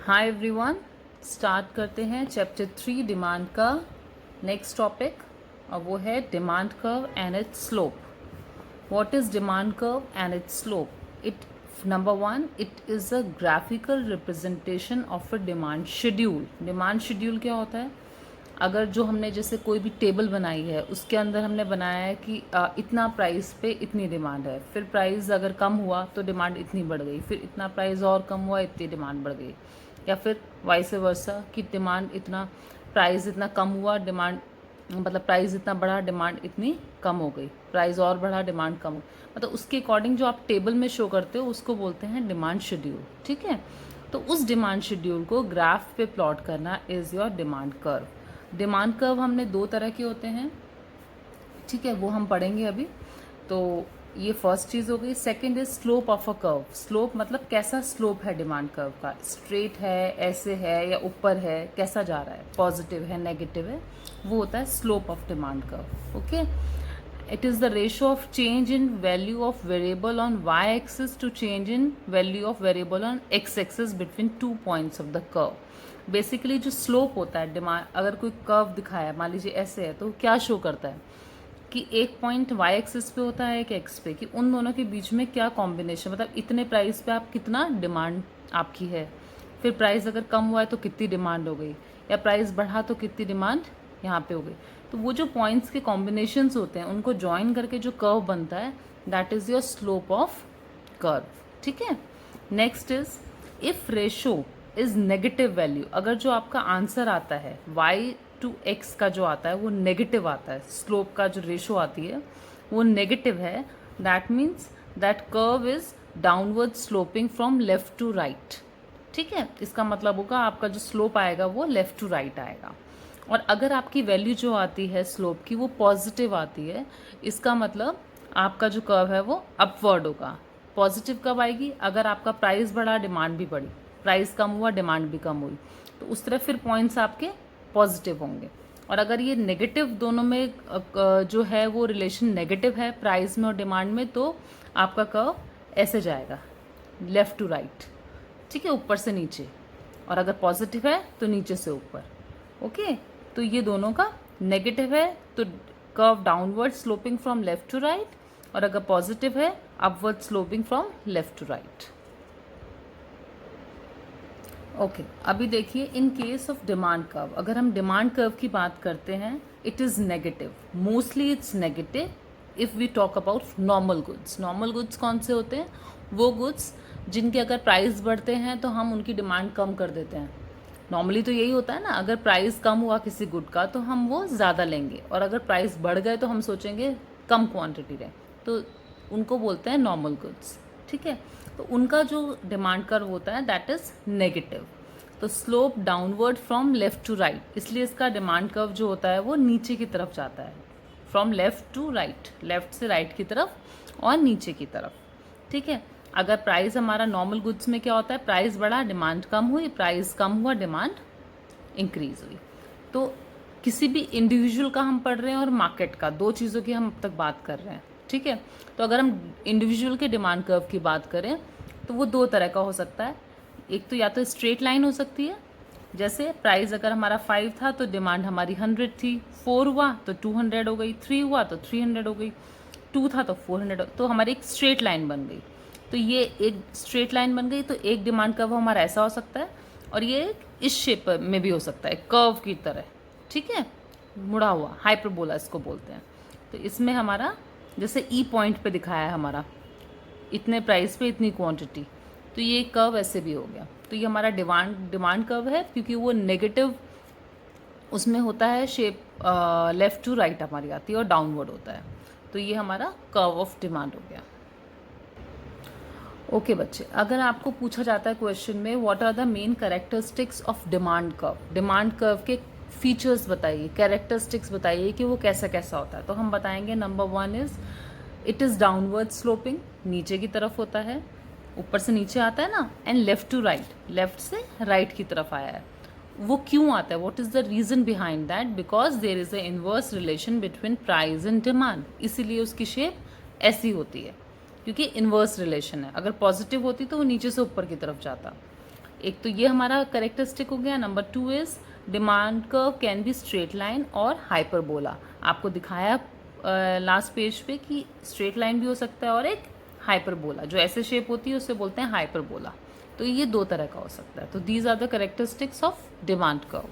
Hi everyone, start करते हैं chapter 3 demand का नेक्स्ट टॉपिक। और वो है demand curve and it's slope. What is demand curve and it's slope? It number one, it is a graphical representation of a demand schedule. Demand schedule क्या होता है? अगर जो हमने जैसे कोई भी टेबल बनाई है उसके अंदर हमने बनाया है कि इतना प्राइस पे इतनी डिमांड है, फिर प्राइस अगर कम हुआ तो डिमांड इतनी बढ़ गई, फिर इतना प्राइस और कम हुआ इतनी डिमांड बढ़ गई, या फिर वाइस वर्सा कि डिमांड इतना प्राइस इतना कम हुआ, डिमांड मतलब प्राइस इतना बढ़ा डिमांड इतनी कम हो गई, प्राइस और बढ़ा डिमांड कम हो, मतलब उसके अकॉर्डिंग जो आप टेबल में शो करते हो उसको बोलते हैं डिमांड शेड्यूल। ठीक है, तो उस डिमांड शेड्यूल को ग्राफ पे प्लॉट करना is your demand curve. Demand curve हमने दो तरह के होते हैं, ठीक है, वो हम पढ़ेंगे अभी। तो ये फर्स्ट चीज़ हो गई। Second is slope of a curve. Slope मतलब कैसा स्लोप है डिमांड कर्व का, स्ट्रेट है, ऐसे है, या ऊपर है, कैसा जा रहा है, पॉजिटिव है, नेगेटिव है, वो होता है slope of demand curve. Okay, it is the ratio of change in value of variable on y-axis to change in value of variable on x-axis between 2 points of the curve। Basically जो slope होता है demand, अगर कोई curve दिखाया मान लीजिए ऐसे है, तो क्या शो करता है कि एक पॉइंट वाई एक्सिस पे होता है, एक एक्स पे, कि उन दोनों के बीच में क्या कॉम्बिनेशन, मतलब इतने प्राइस पे आप कितना डिमांड आपकी है, फिर प्राइस अगर कम हुआ है तो कितनी डिमांड हो गई, या प्राइस बढ़ा तो कितनी डिमांड यहाँ पे हो गई। तो वो जो पॉइंट्स के कॉम्बिनेशंस होते हैं उनको ज्वाइन करके जो कर्व बनता है, that is your slope of curve. ठीक है, next is if ratio is negative value. अगर जो आपका आंसर आता है y टू x का जो आता है वो नेगेटिव आता है, स्लोप का जो रेशो आती है वो नेगेटिव है, that means that curve is downward sloping from left to right. ठीक है, इसका मतलब होगा आपका जो स्लोप आएगा वो लेफ्ट टू राइट आएगा। और अगर आपकी वैल्यू जो आती है स्लोप की वो पॉजिटिव आती है, इसका मतलब आपका जो कर्व है वो अपवर्ड होगा। पॉजिटिव कब आएगी? अगर आपका प्राइस बढ़ा डिमांड भी बढ़ी, प्राइस कम हुआ डिमांड भी कम हुई, तो उस तरह फिर पॉइंट्स आपके पॉजिटिव होंगे। और अगर ये नेगेटिव दोनों में जो है वो रिलेशन नेगेटिव है प्राइस में और डिमांड में, तो आपका कर्व ऐसे जाएगा, लेफ़्ट टू राइट। ठीक है, ऊपर से नीचे। और अगर पॉजिटिव है तो नीचे से ऊपर। ओके, तो ये दोनों का नेगेटिव है तो curve downward sloping from left to right, और अगर पॉजिटिव है upward sloping from left to right. Okay, अभी देखिए in case of demand curve, अगर हम डिमांड कर्व की बात करते हैं, it is negative, mostly it's negative if we talk about normal goods. Normal goods कौन से होते हैं? वो गुड्स जिनके अगर प्राइस बढ़ते हैं तो हम उनकी डिमांड कम कर देते हैं। नॉर्मली तो यही होता है ना, अगर प्राइस कम हुआ किसी गुड का तो हम वो ज़्यादा लेंगे, और अगर प्राइस बढ़ गए तो हम सोचेंगे कम क्वांटिटी रहे, तो उनको बोलते हैं नॉर्मल गुड्स। ठीक है, तो उनका जो डिमांड कर्व होता है दैट इज़ नेगेटिव। तो slope downward from left to right, इसलिए इसका डिमांड कर्व जो होता है वो नीचे की तरफ जाता है, from left to right, left से राइट की तरफ और नीचे की तरफ। ठीक है, अगर प्राइस हमारा नॉर्मल गुड्स में क्या होता है, प्राइस बढ़ा डिमांड कम हुई, प्राइस कम हुआ डिमांड इंक्रीज हुई। तो किसी भी इंडिविजुअल का हम पढ़ रहे हैं और मार्केट का, दो चीज़ों की हम अब तक बात कर रहे हैं। ठीक है, तो अगर हम इंडिविजुअल के डिमांड कर्व की बात करें तो वो दो तरह का हो सकता है। एक तो या तो स्ट्रेट लाइन हो सकती है, जैसे प्राइस अगर हमारा 5 था तो डिमांड हमारी 100 थी, 4 हुआ तो 200 हो गई, 3 हुआ तो 300 हो गई, 2 था तो 400, तो हमारी एक स्ट्रेट लाइन बन गई। तो ये एक स्ट्रेट लाइन बन गई, तो एक डिमांड कर्व हमारा ऐसा हो सकता है, और ये इस शेप में भी हो सकता है, कर्व की तरह। ठीक है, मुड़ा हुआ, हाइपरबोला इसको बोलते हैं। तो इसमें हमारा जैसे ई पॉइंट पे दिखाया है हमारा, इतने प्राइस पे इतनी क्वांटिटी, तो ये कर्व ऐसे भी हो गया। तो ये हमारा डिमांड कर्व है, क्योंकि वो नेगेटिव उसमें होता है, शेप लेफ़्ट टू राइट हमारी आती है और डाउनवर्ड होता है। तो ये हमारा कर्व ऑफ डिमांड हो गया। ओके बच्चे, अगर आपको पूछा जाता है क्वेश्चन में what are the main characteristics of demand curve, demand curve के फीचर्स बताइए, कैरेक्टरिस्टिक्स बताइए कि वो कैसा कैसा होता है, तो हम बताएंगे number 1 is it is downward sloping, नीचे की तरफ होता है, ऊपर से नीचे आता है ना, and left to right, left से राइट की तरफ आया है। वो क्यों आता है, what is the reason behind that? Because there is a inverse relation between price and demand, इसीलिए उसकी शेप ऐसी होती है, क्योंकि इन्वर्स रिलेशन है। अगर पॉजिटिव होती तो वो नीचे से ऊपर की तरफ जाता। एक तो ये हमारा करेक्टरिस्टिक हो गया। Number 2 is demand curve can be straight line और हाइपरबोला। आपको दिखाया लास्ट पेज पे कि स्ट्रेट लाइन भी हो सकता है और एक हाइपरबोला, जो ऐसे शेप होती है उससे बोलते हैं हाइपरबोला। तो ये दो तरह का हो सकता है। तो these are the characteristics of demand curve.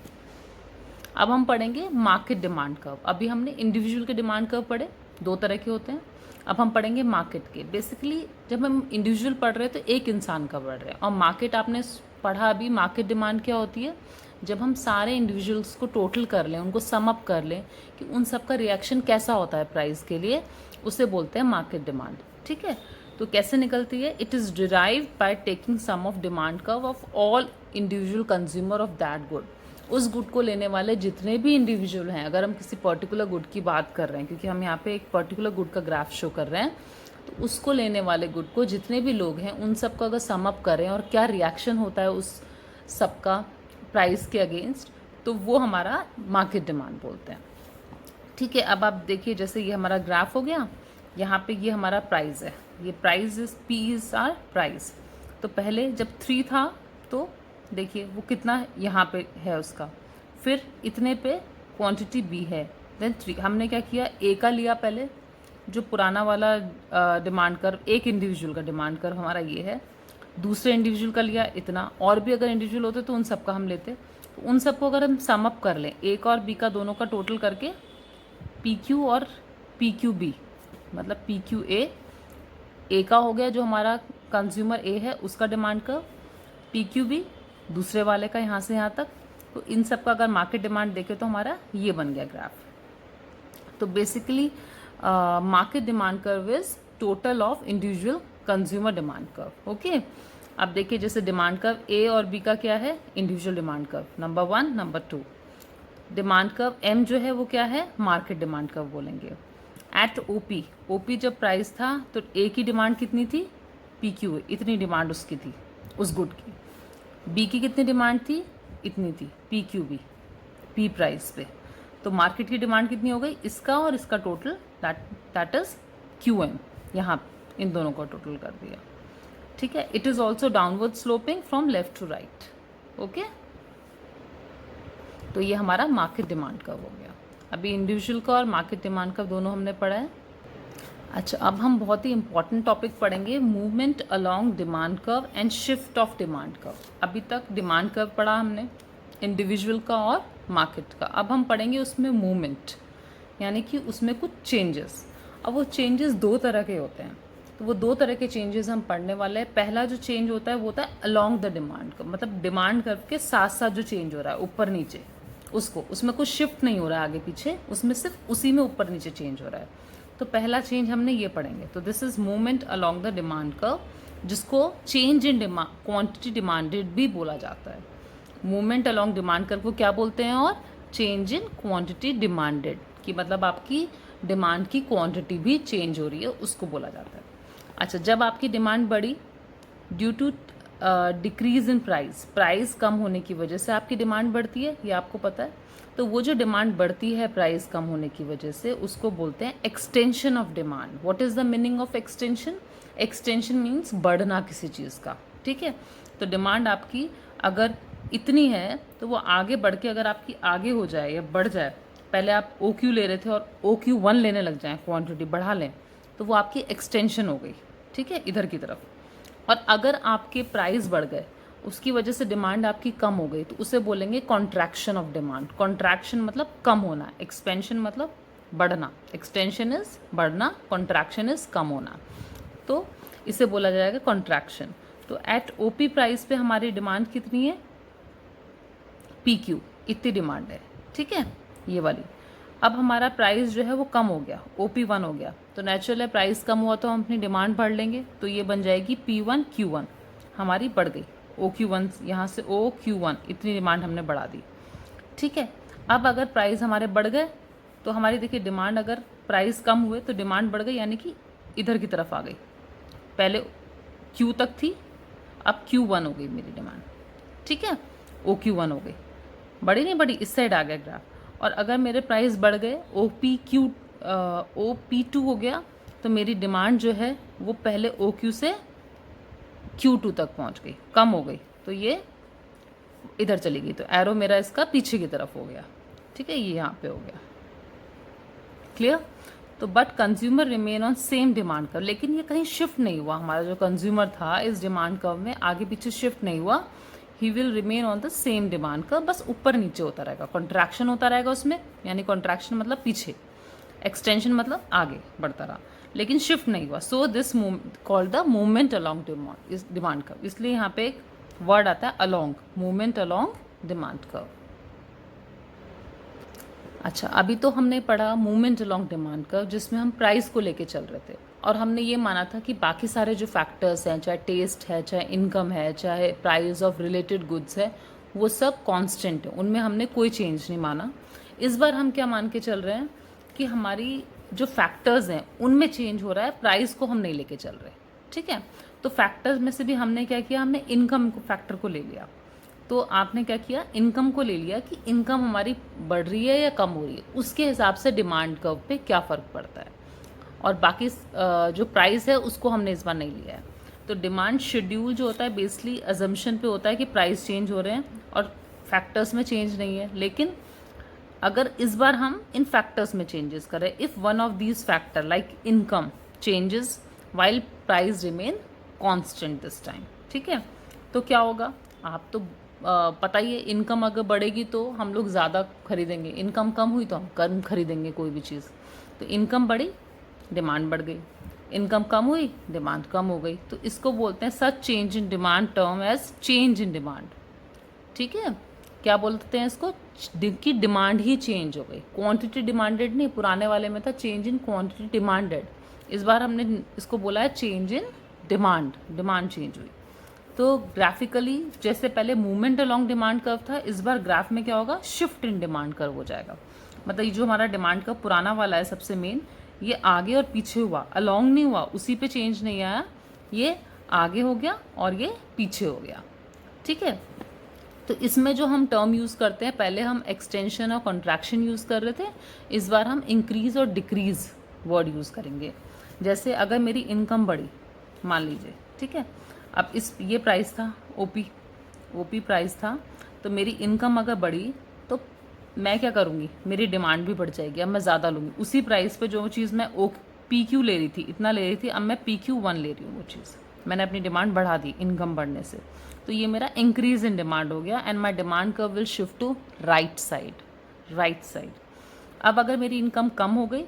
अब हम पढ़ेंगे मार्केट डिमांड कर्व। अभी हमने इंडिविजुअल के डिमांड कर्व पढ़े, दो तरह के होते हैं। अब हम पढ़ेंगे मार्केट के। बेसिकली जब हम इंडिविजुअल पढ़ रहे हैं तो एक इंसान का पढ़ रहे हैं, और मार्केट आपने पढ़ा अभी। मार्केट डिमांड क्या होती है? जब हम सारे इंडिविजुअल्स को टोटल कर लें, उनको सम अप कर लें कि उन सब का रिएक्शन कैसा होता है प्राइस के लिए, उसे बोलते हैं मार्केट डिमांड। ठीक है, तो कैसे निकलती है? It is derived by taking sum of demand curve of all individual consumer of that good. उस गुड को लेने वाले जितने भी इंडिविजुअल हैं, अगर हम किसी पर्टिकुलर गुड की बात कर रहे हैं, क्योंकि हम यहाँ पे एक पर्टिकुलर गुड का ग्राफ शो कर रहे हैं, तो उसको लेने वाले गुड को जितने भी लोग हैं उन सब को अगर सम अप करें और क्या रिएक्शन होता है उस सब का प्राइस के अगेंस्ट, तो वो हमारा मार्केट डिमांड बोलते हैं। ठीक है, अब आप देखिए, जैसे ये हमारा ग्राफ हो गया, यहाँ पे ये हमारा प्राइस है, ये price is P is our price. तो पहले जब 3 था तो देखिए वो कितना यहाँ पे है उसका, फिर इतने पे क्वांटिटी बी है, देन 3। हमने क्या किया, ए का लिया पहले, जो पुराना वाला डिमांड कर्व, एक इंडिविजुअल का डिमांड कर्व हमारा ये है। दूसरे इंडिविजुअल का लिया इतना, और भी अगर इंडिविजुअल होते तो उन सब का हम लेते। तो उन सबको अगर हम सम अप कर लें, ए का और बी का दोनों का टोटल करके, पी क्यू और पी क्यू बी, मतलब पी क्यू ए का हो गया जो हमारा कंज्यूमर ए है उसका demand curve, P Q B दूसरे वाले का यहाँ से यहाँ तक। तो इन सब का अगर मार्केट डिमांड देखें तो हमारा ये बन गया ग्राफ। तो basically market demand curve is total of individual consumer demand curve. Okay, अब देखिए जैसे डिमांड कर्व ए और बी का क्या है, individual demand curve number 1, number 2। Demand curve M जो है वो क्या है, मार्केट डिमांड कर्व बोलेंगे। एट ओपी, ओपी जब प्राइस था तो ए की डिमांड कितनी थी, पी क्यू, इतनी डिमांड उसकी थी उस गुड की। बी की कितनी डिमांड थी, इतनी थी, P Q B, P price पे। तो मार्केट की डिमांड कितनी हो गई, इसका और इसका total, that is Q M. यहाँ इन दोनों का टोटल कर दिया। ठीक है, it is also downward sloping from left to right. Okay, तो ये हमारा मार्केट डिमांड कर्व हो गया। अभी इंडिविजुअल का और मार्केट डिमांड कर्व दोनों हमने पढ़ा है। अच्छा, अब हम बहुत ही इंपॉर्टेंट टॉपिक पढ़ेंगे, movement along demand curve and shift of demand curve. अभी तक डिमांड कर्व पढ़ा हमने, इंडिविजुअल का और मार्केट का। अब हम पढ़ेंगे उसमें मूवमेंट, यानी कि उसमें कुछ चेंजेस। अब वो चेंजेस दो तरह के होते हैं, तो वो दो तरह के चेंजेस हम पढ़ने वाले हैं। पहला जो चेंज होता है वो होता है अलोंग द डिमांड कर्व, मतलब डिमांड कर्व के साथ साथ जो चेंज हो रहा है ऊपर नीचे, उसको, उसमें कुछ शिफ्ट नहीं हो रहा है आगे पीछे, उसमें सिर्फ उसी में ऊपर नीचे चेंज हो रहा है। तो पहला चेंज हमने ये पढ़ेंगे। तो this is movement along the demand curve, जिसको चेंज इन क्वांटिटी डिमांडेड भी बोला जाता है। मूवमेंट अलोंग डिमांड कर्व को क्या बोलते हैं, और चेंज इन क्वांटिटी डिमांडेड, कि मतलब आपकी डिमांड की क्वांटिटी भी चेंज हो रही है, उसको बोला जाता है। अच्छा, जब आपकी डिमांड बढ़ी due to decrease in price, price कम होने की वजह से आपकी डिमांड बढ़ती है, ये आपको पता है। तो वो जो डिमांड बढ़ती है प्राइस कम होने की वजह से, उसको बोलते हैं extension of demand. What is the meaning of extension? Extension means बढ़ना किसी चीज़ का। ठीक है, तो डिमांड आपकी अगर इतनी है तो वो आगे बढ़ के अगर आपकी आगे हो जाए या बढ़ जाए, पहले आप ओ क्यू ले रहे थे और ओ क्यू 1 लेने लग जाएँ, क्वान्टिटी बढ़ा लें, तो वो आपकी एक्सटेंशन हो गई। ठीक है, इधर की तरफ। और अगर आपके प्राइस बढ़ गए, उसकी वजह से डिमांड आपकी कम हो गई, तो उसे बोलेंगे कॉन्ट्रैक्शन ऑफ डिमांड। कॉन्ट्रैक्शन मतलब कम होना, एक्सपेंशन मतलब बढ़ना। एक्सटेंशन इज बढ़ना, कॉन्ट्रैक्शन इज कम होना, तो इसे बोला जाएगा कॉन्ट्रैक्शन। तो एट ओपी प्राइस पे हमारी डिमांड कितनी है, पी क्यू, इतनी डिमांड है। ठीक है, ये वाली। अब हमारा प्राइस जो है वो कम हो गया, OP1 हो गया, तो नेचुरल है प्राइस कम हुआ तो हम अपनी डिमांड बढ़ लेंगे, तो ये बन जाएगी P1 Q1, हमारी बढ़ गई। OQ1 यहाँ से OQ1, इतनी डिमांड हमने बढ़ा दी। ठीक है, अब अगर प्राइस हमारे बढ़ गए तो हमारी देखिए डिमांड, अगर प्राइस कम हुए तो डिमांड बढ़ गई, यानी कि इधर की तरफ आ गई। पहले Q तक थी, अब Q1 हो गई मेरी डिमांड। ठीक है, OQ1 हो गई, बढ़ी नहीं बढ़ी, इस साइड आ गया ग्राफ। और अगर मेरे प्राइस बढ़ गए, OP2 हो गया, तो मेरी डिमांड जो है वो पहले OQ से Q2 तक पहुंच गई, कम हो गई, तो ये इधर चली गई, तो एरो मेरा इसका पीछे की तरफ हो गया, ठीक है, ये यहाँ पे हो गया, क्लियर। तो but consumer remain on same demand curve, लेकिन ये कहीं शिफ्ट नहीं हुआ, हमारा जो कंज्यूमर था इस डिमांड कर्व में आगे पीछे शिफ्ट नहीं हुआ, he will remain on the same demand curve, बस ऊपर नीचे होता रहेगा, कॉन्ट्रैक्शन होता रहेगा उसमें, यानी कॉन्ट्रैक्शन मतलब पीछे, एक्सटेंशन मतलब आगे बढ़ता रहा, लेकिन शिफ्ट नहीं हुआ। So this called the movement along demand curve, इसलिए यहाँ पे एक वर्ड आता है along, movement along demand curve. अच्छा, अभी तो हमने पढ़ा मूवमेंट अलॉन्ग डिमांड कर्व, जिसमें हम प्राइस को लेके चल रहे थे, और हमने ये माना था कि बाकी सारे जो फैक्टर्स हैं, चाहे टेस्ट है, चाहे इनकम है, चाहे प्राइस ऑफ रिलेटेड गुड्स है, वो सब कांस्टेंट है, उनमें हमने कोई चेंज नहीं माना। इस बार हम क्या मान के चल रहे हैं कि हमारी जो फैक्टर्स हैं उनमें चेंज हो रहा है, प्राइस को हम नहीं लेके चल रहे, ठीक है। तो फैक्टर्स में से भी हमने क्या किया, हमने इनकम को फैक्टर को ले लिया। तो आपने क्या किया, इनकम को ले लिया कि इनकम हमारी बढ़ रही है या कम हो रही है, उसके हिसाब से डिमांड कर्व पे क्या फ़र्क पड़ता है, और बाकी जो प्राइस है उसको हमने इस बार नहीं लिया है। तो डिमांड शेड्यूल जो होता है बेसिकली अजम्पशन पे होता है कि प्राइस चेंज हो रहे हैं और फैक्टर्स में चेंज नहीं है, लेकिन अगर इस बार हम इन फैक्टर्स में चेंजेस करें, if one of these factor like income changes while price remain constant this time, ठीक है, तो क्या होगा, आप तो पता ही है, इनकम अगर बढ़ेगी तो हम लोग ज़्यादा खरीदेंगे, इनकम कम हुई तो हम कम खरीदेंगे कोई भी चीज़। तो इनकम बढ़ी, डिमांड बढ़ गई, इनकम कम हुई, डिमांड कम हो गई, तो इसको बोलते हैं such change in demand term as change in demand, ठीक है। क्या बोलते हैं इसको, कि डिमांड ही चेंज हो गई, क्वांटिटी डिमांडेड नहीं, पुराने वाले में था चेंज इन क्वांटिटी डिमांडेड, इस बार हमने इसको बोला है change in demand, demand change हुई। तो ग्राफिकली जैसे पहले मूवमेंट अलॉन्ग डिमांड कर्व था, इस बार ग्राफ में क्या होगा, शिफ्ट इन डिमांड कर्व हो जाएगा। मतलब ये जो हमारा डिमांड कर्व पुराना वाला है सबसे मेन, ये आगे और पीछे हुआ, अलॉन्ग नहीं हुआ, उसी पे चेंज नहीं आया, ये आगे हो गया और ये पीछे हो गया, ठीक है। तो इसमें जो हम टर्म यूज़ करते हैं, पहले हम एक्सटेंशन और कॉन्ट्रैक्शन यूज़ कर रहे थे, इस बार हम इंक्रीज़ और डिक्रीज़ वर्ड यूज़ करेंगे। जैसे अगर मेरी इनकम बढ़ी, मान लीजिए, ठीक है, अब ये प्राइस था ओपी प्राइस था, तो मेरी इनकम अगर बढ़ी तो मैं क्या करूँगी, मेरी डिमांड भी बढ़ जाएगी, अब मैं ज़्यादा लूँगी उसी प्राइस पे, जो चीज़ मैं PQ ले रही थी, इतना ले रही थी, अब मैं PQ1 ले रही हूँ, वो चीज़ मैंने अपनी डिमांड बढ़ा दी इनकम बढ़ने से, तो ये मेरा इंक्रीज इन डिमांड हो गया, and my demand curve will shift to right side. अब अगर मेरी इनकम कम हो गई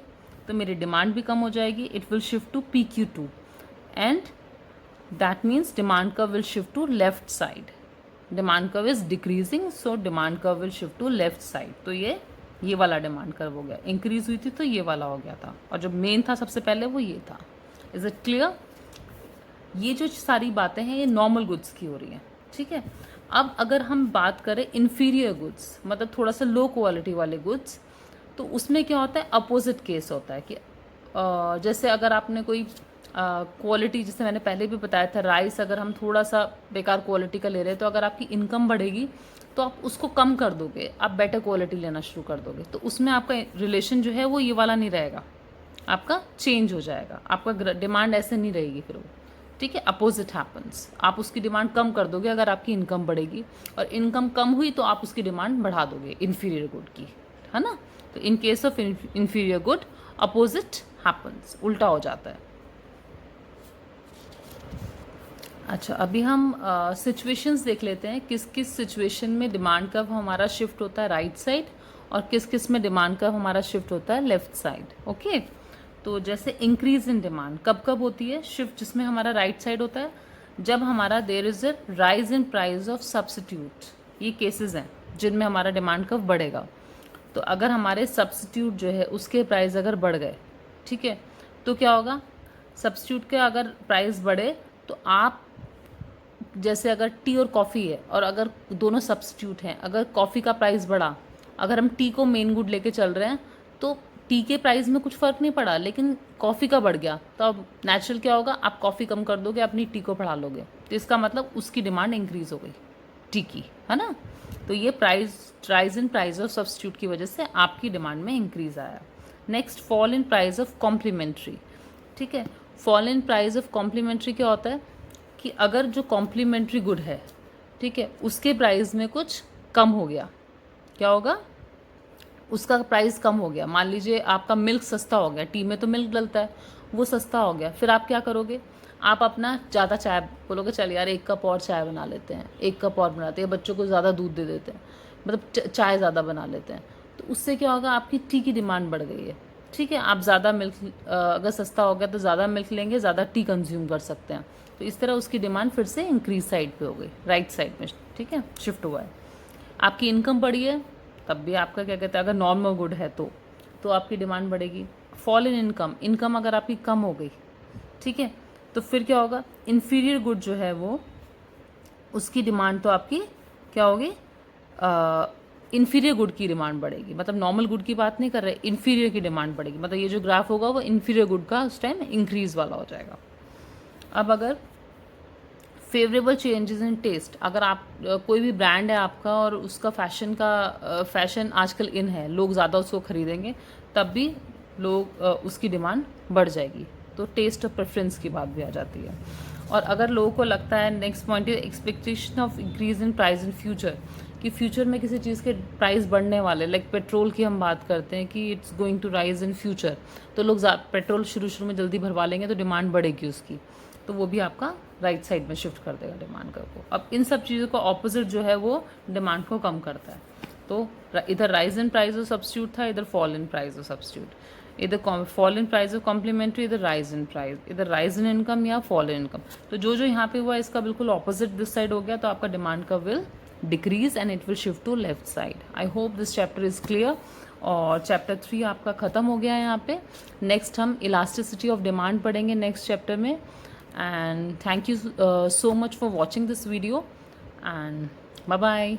तो मेरी डिमांड भी कम हो जाएगी, it will shift to PQ2, and that means demand curve will shift to left side, demand curve is decreasing, so demand curve will shift to left side। तो ये वाला डिमांड कर्व हो गया, इंक्रीज हुई थी तो ये वाला हो गया था, और जो मेन था सबसे पहले वो ये था। Is it clear? ये जो सारी बातें हैं ये नॉर्मल गुड्स की हो रही हैं, ठीक है। अब अगर हम बात करें इन्फीरियर गुड्स, मतलब थोड़ा सा लो क्वालिटी वाले गुड्स, तो उसमें क्या होता है, अपोजिट केस होता है कि जैसे अगर आपने कोई क्वालिटी, जैसे मैंने पहले भी बताया था, राइस अगर हम थोड़ा सा बेकार क्वालिटी का ले रहे हैं, तो अगर आपकी इनकम बढ़ेगी तो आप उसको कम कर दोगे, आप बेटर क्वालिटी लेना शुरू कर दोगे, तो उसमें आपका रिलेशन जो है वो ये वाला नहीं रहेगा, आपका चेंज हो जाएगा, आपका डिमांड ऐसे नहीं रहेगी फिर वो, ठीक है। अपोजिट हैपन्स, आप उसकी डिमांड कम कर दोगे अगर आपकी इनकम बढ़ेगी, और इनकम कम हुई तो आप उसकी डिमांड बढ़ा दोगे इन्फीरियर गुड की, है ना। तो इन case of inferior good opposite happens, उल्टा हो जाता है। अच्छा, अभी हम सिचुएशंस देख लेते हैं, किस किस सिचुएशन में डिमांड कर्व हमारा शिफ्ट होता है राइट साइड, और किस किस में डिमांड कर्व हमारा शिफ्ट होता है लेफ्ट साइड, ओके। तो जैसे इंक्रीज इन डिमांड कब कब होती है शिफ्ट, जिसमें हमारा राइट साइड होता है, जब हमारा there is a rise in price of substitute, ये केसेस हैं जिनमें हमारा डिमांड कर्व बढ़ेगा। तो अगर हमारे सब्स्टिट्यूट जो है उसके प्राइस अगर बढ़ गए, ठीक है, तो क्या होगा, सब्स्टिट्यूट के अगर प्राइस बढ़े तो आप, जैसे अगर टी और कॉफ़ी है और अगर दोनों सब्स्टिट्यूट हैं, अगर कॉफ़ी का प्राइस बढ़ा, अगर हम टी को मेन गुड लेके चल रहे हैं तो टी के प्राइस में कुछ फ़र्क नहीं पड़ा, लेकिन कॉफ़ी का बढ़ गया, तो अब नेचुरल क्या होगा, आप कॉफ़ी कम कर दोगे, अपनी टी को बढ़ा लोगे, तो इसका मतलब उसकी डिमांड इंक्रीज़ हो गई टी की, है ना। तो ये rise in price of substitute की वजह से आपकी डिमांड में इंक्रीज़ आया। Next, fall in price of complementary, ठीक है। Fall in price of complementary क्या होता है कि अगर जो कॉम्प्लीमेंट्री गुड है ठीक है, उसके प्राइस में कुछ कम हो गया, क्या होगा, उसका प्राइस कम हो गया। मान लीजिए आपका मिल्क सस्ता हो गया, टी में तो मिल्क डलता है, वो सस्ता हो गया, फिर आप क्या करोगे, आप अपना ज़्यादा चाय बोलोगे, चल यार 1 कप और चाय बना लेते हैं, 1 कप और बनाते हैं, बच्चों को ज़्यादा दूध दे देते हैं, मतलब चाय ज़्यादा बना लेते हैं। तो उससे क्या होगा, आपकी टी की डिमांड बढ़ गई है। ठीक है, आप ज़्यादा मिल्क, अगर सस्ता हो गया तो ज़्यादा मिल्क लेंगे, ज़्यादा टी कंज्यूम कर सकते हैं। तो इस तरह उसकी डिमांड फिर से इंक्रीज साइड पे हो गई, राइट साइड में, ठीक है, शिफ्ट हुआ है। आपकी इनकम बढ़ी है, तब भी आपका क्या कहते हैं, अगर नॉर्मल गुड है तो आपकी डिमांड बढ़ेगी। फॉल इन इनकम, इनकम अगर आपकी कम हो गई, ठीक है, तो फिर क्या होगा, इन्फीरियर गुड जो है वो, उसकी डिमांड तो आपकी क्या होगी, इन्फीरियर गुड की डिमांड बढ़ेगी। मतलब नॉर्मल गुड की बात नहीं कर रहे, इन्फीरियर की डिमांड बढ़ेगी। मतलब ये जो ग्राफ होगा वो इन्फीरियर गुड का उस टाइम इंक्रीज वाला हो जाएगा। अब अगर फेवरेबल चेंजेस इन टेस्ट, अगर आप कोई भी ब्रांड है आपका और उसका फैशन आजकल इन है, लोग ज़्यादा उसको खरीदेंगे, तब भी लोग उसकी डिमांड बढ़ जाएगी। तो टेस्ट और प्रेफरेंस की बात भी आ जाती है। और अगर लोगों को लगता है, next point is expectation of increase in price in future, कि फ्यूचर में किसी चीज़ के प्राइस बढ़ने वाले, लाइक पेट्रोल की हम बात करते हैं कि it's going to rise in future, तो लोग पेट्रोल शुरू में जल्दी भरवा लेंगे तो डिमांड बढ़ेगी उसकी, तो वो भी आपका राइट साइड में शिफ्ट कर देगा डिमांड कर्व को। अब इन सब चीज़ों का ऑपोजिट जो है वो डिमांड को कम करता है। तो इधर rise in price of substitute था, इधर fall in price of substitute, इधर fall in price of complementary, इधर राइज इन प्राइस, इधर राइज इन इनकम या फॉल इन इनकम। तो जो यहाँ पे हुआ इसका बिल्कुल ऑपोजिट दिस साइड हो गया, तो आपका demand curve will decrease and it will shift to left side. I hope this chapter is clear. और चैप्टर 3 आपका ख़त्म हो गया है यहाँ पे। नेक्स्ट हम इलास्टिसिटी ऑफ डिमांड पढ़ेंगे नेक्स्ट चैप्टर में। And thank you so much for watching this video, and bye bye.